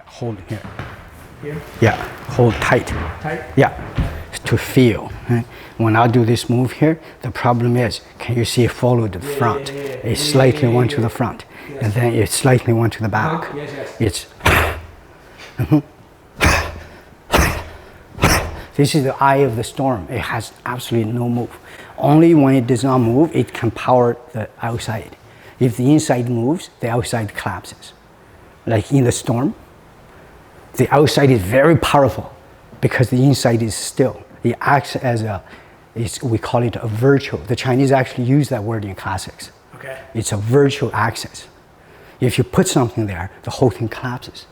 hold here. Here? Yeah, hold tight. Tight? Yeah, to feel. Right? When I do this move here, the problem is, can you see it follow the front? It slightly went to the front, and then it slightly went to the back. It's. This is the eye of the storm. It has absolutely no move. Only when it does not move, it can power the outside. If the inside moves, the outside collapses. Like in the storm, the outside is very powerful because the inside is still. It acts as we call it a virtual. The Chinese actually use that word in classics. Okay. It's a virtual axis. If you put something there, the whole thing collapses.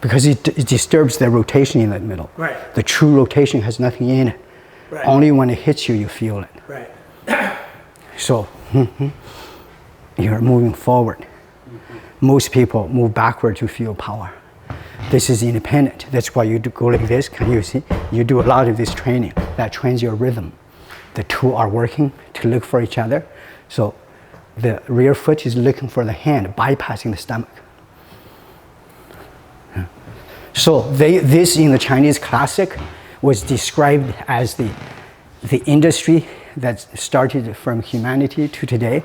Because it disturbs the rotation in the middle. Right. The true rotation has nothing in it. Right. Only when it hits you, you feel it. Right. So you're moving forward. Most people move backward to feel power. This is independent. That's why you go like this. Can you see? You do a lot of this training. That trains your rhythm. The two are working to look for each other. So the rear foot is looking for the hand, bypassing the stomach. So this in the Chinese classic was described as the industry that started from humanity to today.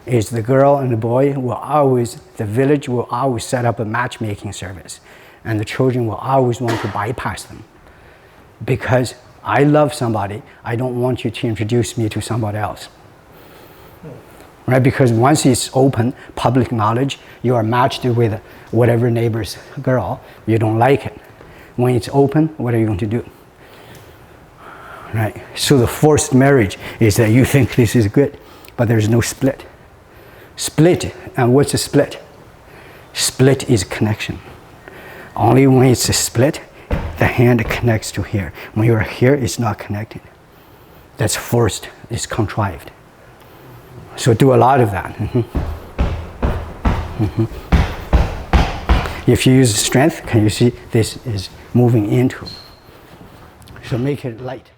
Is the girl and the boy the village will always set up a matchmaking service, and the children will always want to bypass them. Because I love somebody, I don't want you to introduce me to somebody else. Right? Because once it's open, public knowledge, you are matched with whatever neighbor's girl, you don't like it. When it's open, what are you going to do? Right? So the forced marriage is that you think this is good, but there's no split. Split, and what's a split? Split is connection. Only when it's a split, the hand connects to here. When you're here, it's not connected. That's forced, it's contrived. So do a lot of that. If you use strength, can you see this is moving into? So make it light.